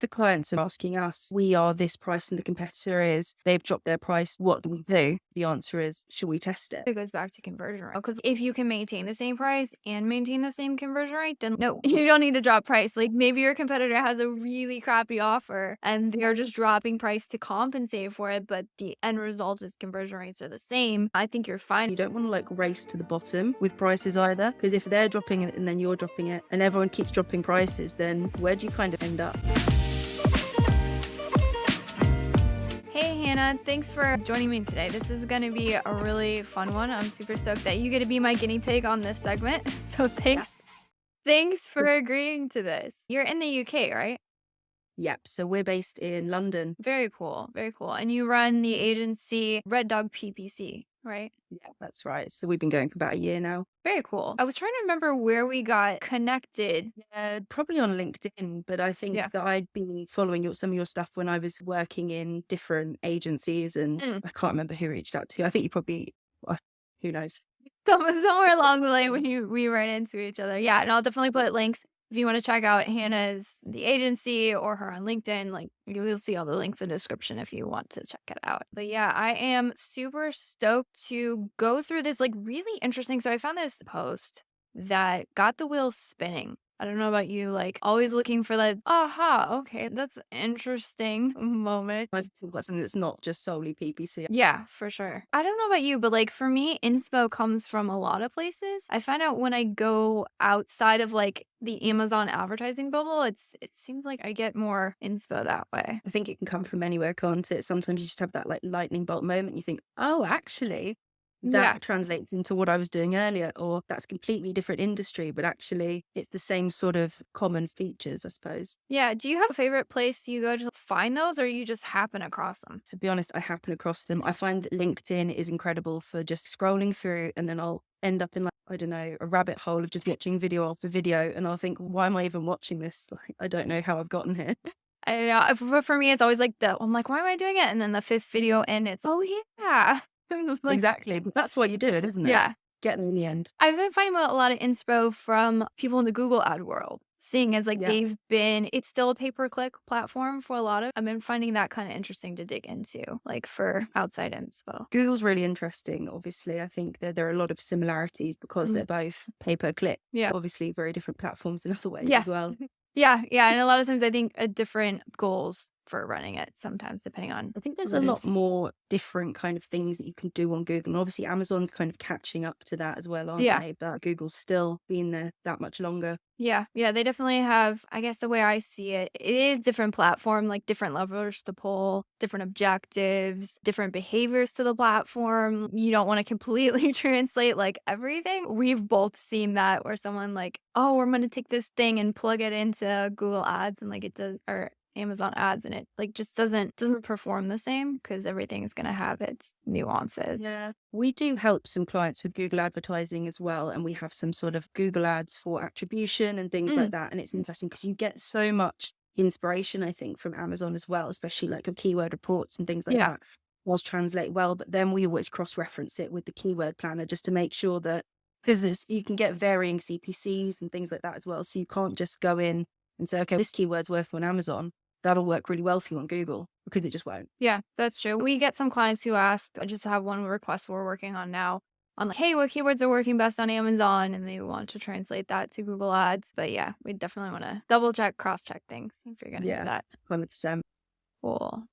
the clients are asking us, we are this price and the competitor is, they've dropped their price, what do we do? The answer is, should we test it? It goes back to conversion rate. Because if you can maintain the same price and maintain the same conversion rate, then no, you don't need to drop price. Like maybe your competitor has a really crappy offer and they're just dropping price to compensate for it, but the end result is conversion rates are the same. I think you're fine. You don't want to like race to the bottom with prices either, because if they're dropping it and then you're dropping it and everyone keeps dropping prices, then where do you kind of end up? Hey Hannah, thanks for joining me today. This is going to be a really fun one. I'm super stoked that you get to be my guinea pig on this segment. So thanks. Thanks for agreeing to this. You're in the UK, right? Yep. So we're based in London. Very cool. Very cool. And you run the agency Red Dog PPC, right? Yeah, that's right. So we've been going for about a year now. Very cool. I was trying to remember where we got connected. Yeah, probably on LinkedIn, but I think that I'd been following some of your stuff when I was working in different agencies, and I can't remember who reached out to. I think you probably, who knows? Somewhere along the line when we ran into each other. Yeah, and I'll definitely put links if you want to check out Hannah's the agency or her on LinkedIn. Like you'll see all the links in the description if you want to check it out. But yeah, I am super stoked to go through this like really interesting. So I found this post that got the wheels spinning. I don't know about you, like always looking for that, aha, okay, that's interesting moment. I think that's something that's not just solely PPC. Yeah, for sure. I don't know about you, but like for me, inspo comes from a lot of places. I find out when I go outside of like the Amazon advertising bubble, it seems like I get more inspo that way. I think it can come from anywhere, can't it? Sometimes you just have that like lightning bolt moment. You think, oh, actually, that translates into what I was doing earlier, or that's completely different industry, but actually it's the same sort of common features, I suppose. Yeah. Do you have a favorite place you go to find those, or you just happen across them? To be honest, I happen across them. I find that LinkedIn is incredible for just scrolling through, and then I'll end up in like, I don't know, a rabbit hole of just watching video after video, and I'll think, why am I even watching this? Like, I don't know how I've gotten here. I don't know. For me, it's always like I'm like, why am I doing it? And then the fifth video and it's, oh yeah. Like, Exactly. But that's why you do it, isn't it? yeah. Get them in the end. I've been finding a lot of inspo from people in the Google ad world, seeing as like Yeah. it's still a pay-per-click platform for a lot of, I've been finding that kind of interesting to dig into, like for outside inspo. Google's really interesting. Obviously, I think that there are a lot of similarities because they're both pay-per-click. Yeah. Obviously, very different platforms in other ways Yeah. as well. Yeah. And a lot of times I think different goals for running it sometimes depending on. I think there's a lot more different kind of things that you can do on Google. And obviously, Amazon's kind of catching up to that as well, aren't they? But Google's still been there that much longer. Yeah, they definitely have, I guess the way I see it, it is different platform, like different levers to pull, different objectives, different behaviors to the platform. You don't want to completely translate like everything. We've both seen that where someone like, oh, we're going to take this thing and plug it into Google Ads and like it does, or Amazon ads, and it like just doesn't perform the same because everything is going to have its nuances. Yeah, we do help some clients with Google advertising as well. And we have some sort of Google ads for attribution and things like that. And it's interesting because you get so much inspiration, I think, from Amazon as well, especially like your keyword reports and things like that. Whilst translate well, but then we always cross-reference it with the keyword planner just to make sure that, because you can get varying CPCs and things like that as well. So you can't just go in and say, okay, this keyword's working on Amazon. That'll work really well for you on Google, because it just won't. Yeah, that's true. We get some clients who ask, I just have one request we're working on now on like, hey, what keywords are working best on Amazon? And they want to translate that to Google Ads. But yeah, we definitely want to double check, cross check things if you're going to do that. 100%. Cool.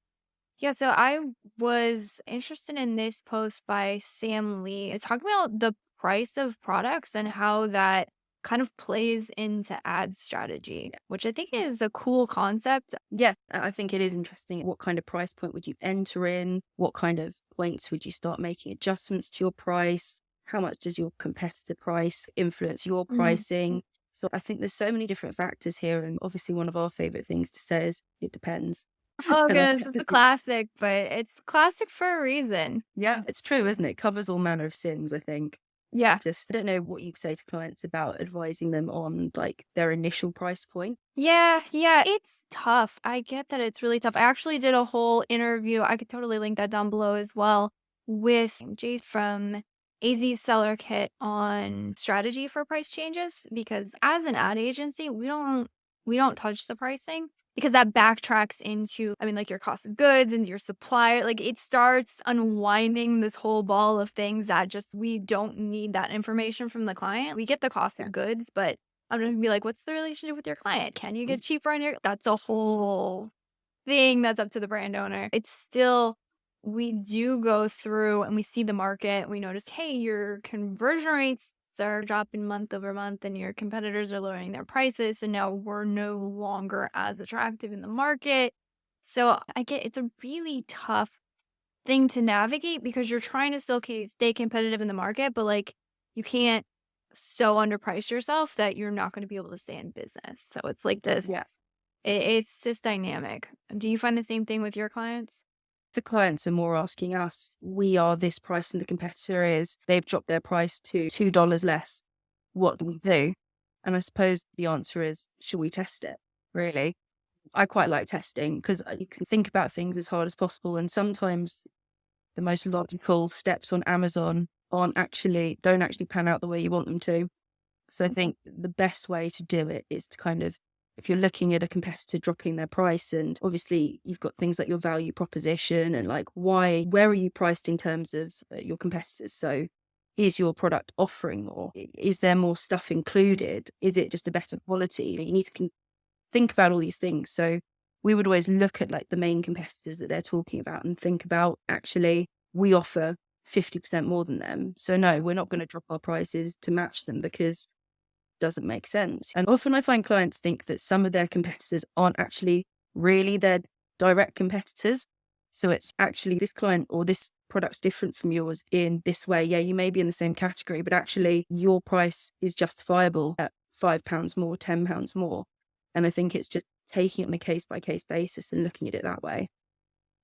Yeah, so I was interested in this post by Sam Lee. It's talking about the price of products and how that kind of plays into ad strategy, which I think is a cool concept. Yeah, I think it is interesting. What kind of price point would you enter in? What kind of points would you start making adjustments to your price? How much does your competitor price influence your pricing? So I think there's so many different factors here. And obviously one of our favorite things to say is it depends. Oh, goodness, it's a classic, but it's classic for a reason. Yeah, it's true, isn't it? It covers all manner of sins, I think. Yeah. I don't know what you say to clients about advising them on like their initial price point. Yeah, it's tough. I get that it's really tough. I actually did a whole interview. I could totally link that down below as well with Jay from AZ Seller Kit on strategy for price changes, because as an ad agency, we don't touch the pricing because that backtracks into, I mean, like your cost of goods and your supplier. Like it starts unwinding this whole ball of things that just we don't need that information from the client. We get the cost Yeah. of goods, but I'm gonna be like, what's the relationship with your client? Can you get cheaper on your? That's a whole thing that's up to the brand owner. It's still, we do go through and we see the market. We notice, hey, your conversion rates are dropping month over month and your competitors are lowering their prices. So now we're no longer as attractive in the market. So I get it's a really tough thing to navigate because you're trying to still stay competitive in the market, but like you can't so underprice yourself that you're not going to be able to stay in business. So it's like this, Yeah. it's this dynamic. Do you find the same thing with your clients? The clients are more asking us, we are this price and the competitor is, they've dropped their price to $2 less. What do we do? And I suppose the answer is, should we test it? Really? I quite like testing because you can think about things as hard as possible. And sometimes the most logical steps on Amazon don't actually pan out the way you want them to. So I think the best way to do it is to kind of, if you're looking at a competitor dropping their price, and obviously you've got things like your value proposition and like where are you priced in terms of your competitors? So is your product offering more? Is there more stuff included? Is it just a better quality? You need to think about all these things. So we would always look at like the main competitors that they're talking about and think about, actually, we offer 50% more than them. So no, we're not going to drop our prices to match them because it doesn't make sense. And often I find clients think that some of their competitors aren't actually really their direct competitors. So it's actually this client or this product's different from yours in this way. Yeah, you may be in the same category, but actually your price is justifiable at £5 more, £10 more. And I think it's just taking it on a case by case basis and looking at it that way.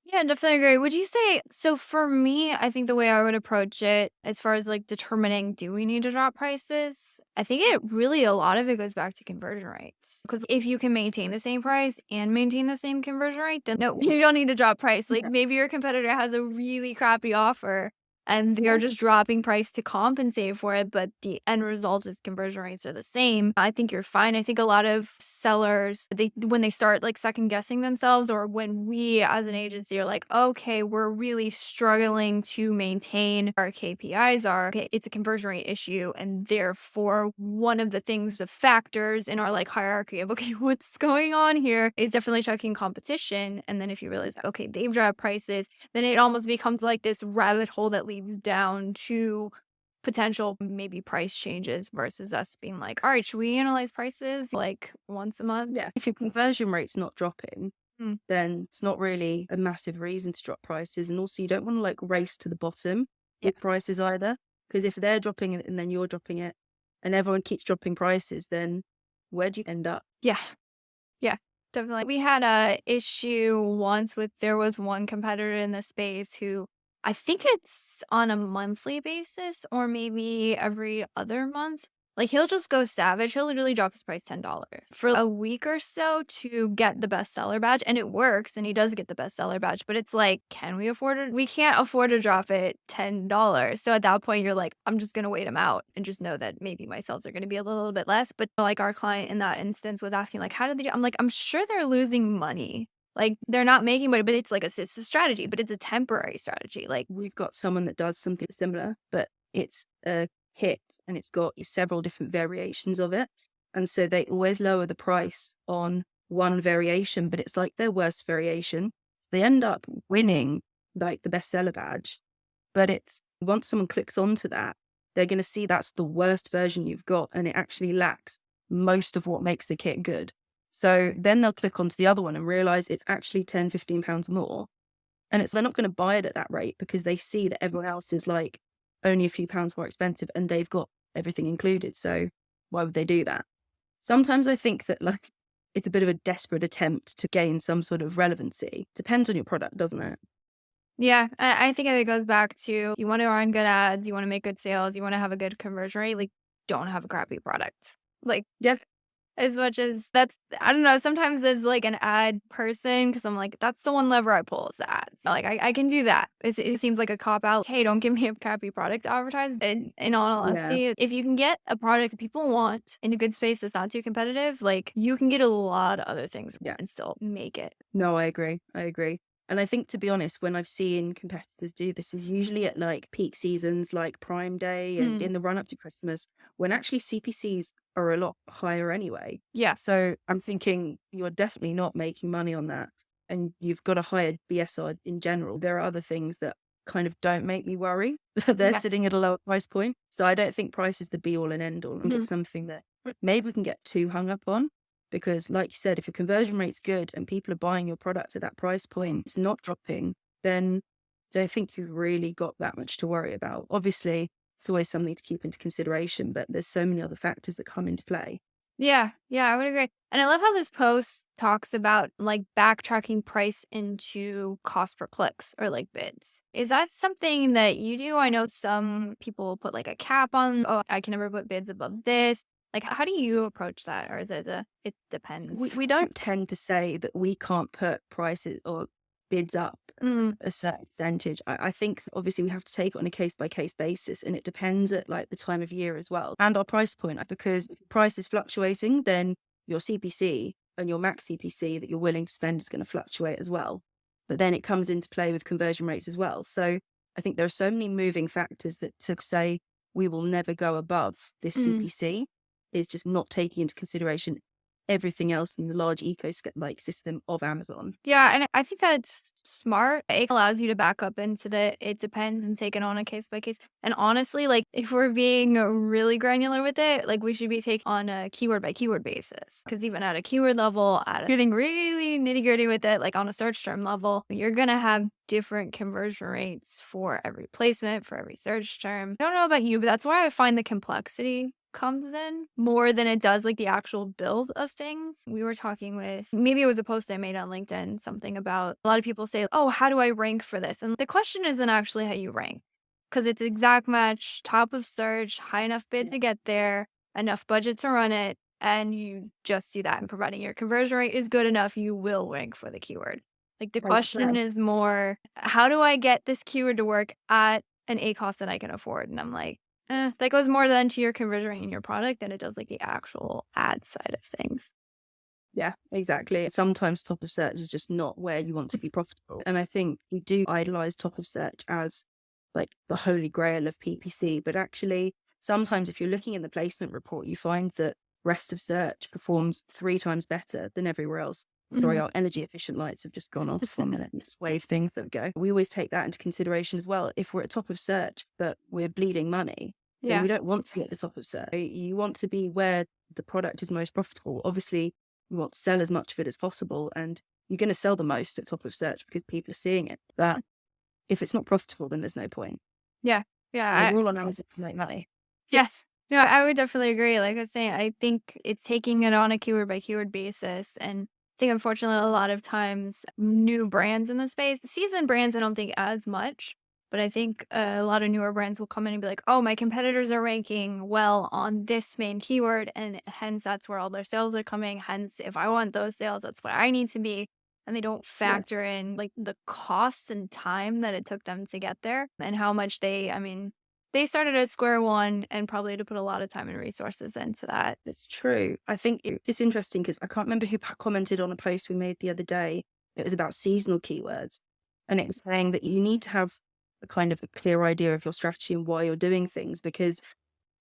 Yeah, definitely agree. Would you say, so for me, I think the way I would approach it as far as like determining do we need to drop prices, I think it really, a lot of it goes back to conversion rates. Because if you can maintain the same price and maintain the same conversion rate, then no, you don't need to drop price. Like Yeah. maybe your competitor has a really crappy offer and they're Yeah. just dropping price to compensate for it, but the end result is conversion rates are the same. I think you're fine. I think a lot of sellers, when they start like second guessing themselves, or when we as an agency are like, okay, we're really struggling to maintain our KPIs are, okay, it's a conversion rate issue. And therefore one of the things, the factors in our like hierarchy of, okay, what's going on here is definitely checking competition. And then if you realize, okay, they've dropped prices, then it almost becomes like this rabbit hole that leads down to potential maybe price changes versus us being like, all right, should we analyze prices like once a month? Yeah. If your conversion rate's not dropping, Mm. then it's not really a massive reason to drop prices. And also you don't want to like race to the bottom Yeah. with prices either. Because if they're dropping it and then you're dropping it and everyone keeps dropping prices, then where do you end up? Yeah. Yeah. Definitely. We had a issue once with, there was one competitor in the space who, I think it's on a monthly basis or maybe every other month. Like he'll just go savage. He'll literally drop his price $10 for a week or so to get the bestseller badge. And it works and he does get the bestseller badge. But it's like, can we afford it? We can't afford to drop it $10. So at that point, you're like, I'm just going to wait him out and just know that maybe my sales are going to be a little bit less. But like our client in that instance was asking, like, how did they do? I'm like, I'm sure they're losing money. Like they're not making money, but it's like it's a strategy, but it's a temporary strategy. Like, We've got someone that does something similar, but it's a hit and it's got several different variations of it. And so they always lower the price on one variation, but it's like their worst variation. So they end up winning like the bestseller badge. But it's once someone clicks onto that, they're going to see that's the worst version you've got and it actually lacks most of what makes the kit good. So then they'll click onto the other one and realize it's actually £10, £15 more. And they're not going to buy it at that rate because they see that everyone else is like only a few pounds more expensive and they've got everything included. So why would they do that? Sometimes I think that like it's a bit of a desperate attempt to gain some sort of relevancy. Depends on your product, doesn't it? yeah, I think it goes back to, you want to run good ads, you want to make good sales, you want to have a good conversion rate, like don't have a crappy product. Like Yeah. As much as that's I don't know, sometimes as, like, an ad person, because 'cause I'm like, "That's the one lever I pull is ads." Like, I can do that. It seems like a cop out, "Hey, don't give me a crappy product to advertise." And in all Yeah. honesty, if you can get a product that people want in a good space that's not too competitive, like, you can get a lot of other things Yeah. and still make it. No, I agree. I agree. And I think, to be honest, when I've seen competitors do this is usually at like peak seasons like Prime Day and Mm, in the run up to Christmas, when actually CPCs are a lot higher anyway. yeah. So I'm thinking you're definitely not making money on that. And you've got a higher BSR in general. There are other things that kind of don't make me worry. They're Yeah. sitting at a lower price point. So I don't think price is the be all and end all. I think Mhm. it's something that maybe we can get too hung up on. Because, like you said, if your conversion rate's good and people are buying your product at that price point, it's not dropping, then I don't think you've really got that much to worry about. Obviously, it's always something to keep into consideration, but there's so many other factors that come into play. Yeah, yeah, I would agree. And I love how this post talks about like backtracking price into cost per clicks or like bids. Is that something that you do? I know some people put like a cap on, oh, I can never put bids above this. Like, how do you approach that? Or is it it We, depends? we don't tend to say that we can't put prices or bids up Mm, a certain percentage. I think obviously we have to take it on a case by case basis, and it depends at like the time of year as well and our price point. Because if price is fluctuating, then your CPC and your max CPC that you're willing to spend is going to fluctuate as well. But then it comes into play with conversion rates as well. So I think there are so many moving factors that to say we will never go above this mm. CPC is just not taking into consideration everything else in the large like system of Amazon. Yeah, and I think that's smart. It allows you to back up into the it depends and take it on a case by case. And honestly, like if we're being really granular with it, like we should be taking on a keyword by keyword basis. Because even at a keyword level, getting really nitty gritty with it, like on a search term level, you're gonna have different conversion rates for every placement, for every search term. I don't know about you, but that's where I find the complexity comes in more than it does like the actual build of things. We were talking with maybe it was a post I made on LinkedIn, something about a lot of people say, "Oh, how do I rank for this?" And the question isn't actually how you rank because it's exact match, top of search, high enough bid to get there, enough budget to run it, and you just do that. And providing your conversion rate is good enough, you will rank for the keyword. Like the question 100%. is more, how do I get this keyword to work at an A cost that I can afford? And I'm like, that goes more then to your conversion rate in your product than it does like the actual ad side of things. Yeah, exactly. Sometimes top of search is just not where you want to be profitable. And I think we do idolize top of search as like the holy grail of PPC. But actually, sometimes if you're looking in the placement report, you find that rest of search performs 3 times better than everywhere else. Sorry, Mhm. our energy efficient lights have just gone off for a minute and just wave things that go. We always take that into consideration as well. If we're at top of search, but we're bleeding money, then Yeah. we don't want to be at the top of search. You want to be where the product is most profitable. Obviously, you want to sell as much of it as possible, and you're going to sell the most at top of search because people are seeing it. But if it's not profitable, then there's no point. Yeah. Yeah. We're all on Amazon to make money. Yes. No, I would definitely agree. Like I was saying, I think it's taking it on a keyword by keyword basis. And I think unfortunately a lot of times new brands in the space, seasoned brands I don't think as much, but I think a lot of newer brands will come in and be like, oh, my competitors are ranking well on this main keyword, and hence that's where all their sales are coming. Hence, if I want those sales, that's what I need to be. And they don't Yeah, factor in like the cost and time that it took them to get there and how much they started at square one and probably had to put a lot of time and resources into that. it's true. I think it's interesting because I can't remember who commented on a post we made the other day. It was about seasonal keywords. And it was saying that you need to have a kind of a clear idea of your strategy and why you're doing things because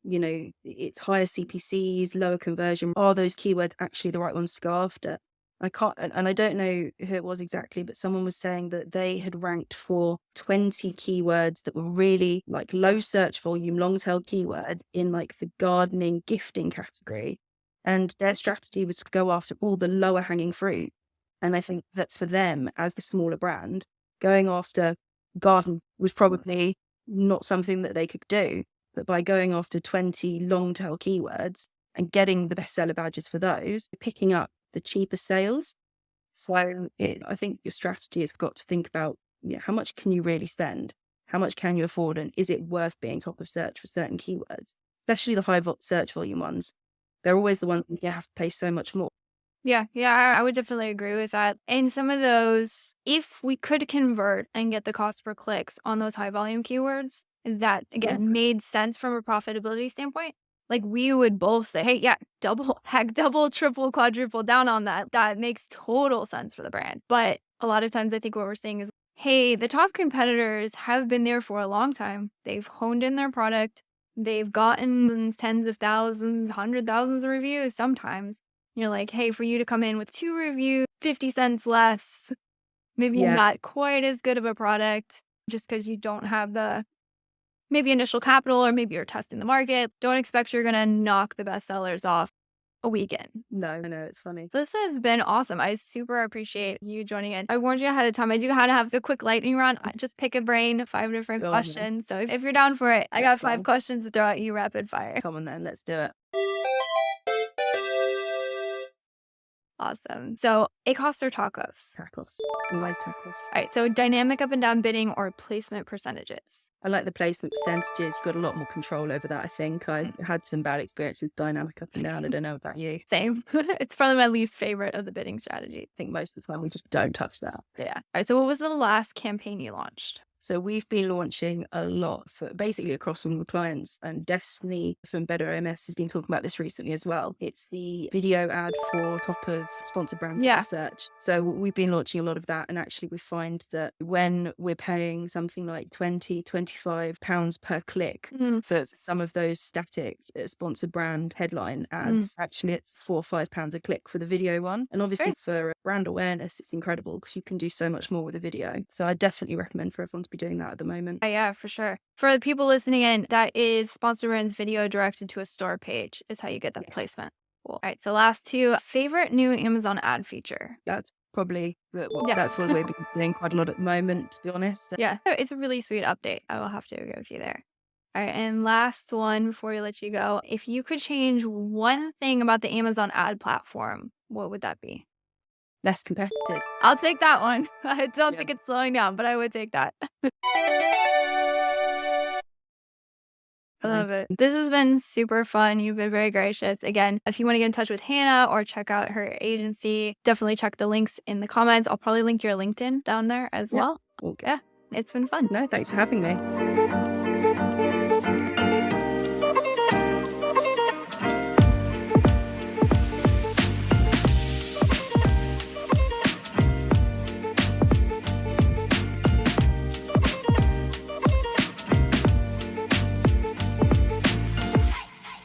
it's higher CPCs, lower conversion. Are those keywords actually the right ones to go after? I can't, and I don't know who it was exactly, but someone was saying that they had ranked for 20 keywords that were really like low search volume, long tail keywords in like the gardening, gifting category. And their strategy was to go after all the lower hanging fruit. And I think that for them, as the smaller brand, going after garden was probably not something that they could do, but by going after 20 long tail keywords and getting the bestseller badges for those, picking up the cheaper sales. So I think your strategy has got to think about how much can you really spend? How much can you afford? And is it worth being top of search for certain keywords, especially the high search volume ones? they're always the ones that you have to pay so much more. Yeah, I would definitely agree with that. And some of those, if we could convert and get the cost per clicks on those high volume keywords, that again made sense from a profitability standpoint. Like we would both say, hey, yeah, double, triple, quadruple down on that. That makes total sense for the brand. But a lot of times I think what we're seeing is, hey, the top competitors have been there for a long time. They've honed in their product. They've gotten tens of thousands, 100,000s of reviews sometimes. You're like, hey, for you to come in with 2 reviews, 50 cents less, maybe Yeah. not quite as good of a product just because you don't have the maybe initial capital or maybe you're testing the market. Don't expect you're going to knock the best sellers off a weekend. No, it's funny. This has been awesome. I super appreciate you joining in. I warned you ahead of time. I do how to have a quick lightning round. I just pick a brain, 5 different Go on then. questions. So if you're down for it, I got That's 5 fine. questions to throw at you rapid fire. Come on then, let's do it. Awesome. So ACOS or tacos? Tacos. Always tacos. All right. So dynamic up and down bidding or placement percentages? I like the placement percentages. You've got a lot more control over that, I think. I had some bad experiences with dynamic up and down. I don't know about you. I Same. It's probably my least favorite of the bidding strategy. think most of the time we just don't touch that. Yeah. All right. So what was the last campaign you launched? So we've been launching a lot for basically across all the clients, and Destiny from Better MS has been talking about this recently as well. It's the video ad for top of sponsored brand search. So we've been launching a lot of that, and actually we find that when we're paying something like £20-25 per click for some of those static sponsored brand headline ads, actually it's £4 or £5 a click for the video one. And obviously for brand awareness, it's incredible because you can do so much more with a video. So I definitely recommend for everyone to be doing that at the moment. Yeah, for sure. For the people listening in, that is sponsored brands video directed to a store page is how you get that placement. Cool. All right. So last 2, favorite new Amazon ad feature. That's probably that's what we've been doing quite a lot at the moment, to be honest. Yeah, it's a really sweet update. I will have to agree with you there. All right, and last one before we let you go. If you could change one thing about the Amazon ad platform, what would that be? Less competitive. I'll take that one. I don't think it's slowing down, but I would take that. I love it. This has been super fun. You've been very gracious. Again, if you want to get in touch with Hannah or check out her agency, definitely check the links in the comments. I'll probably link your LinkedIn down there as well. Okay. Yeah, it's been fun. No, thanks for having me.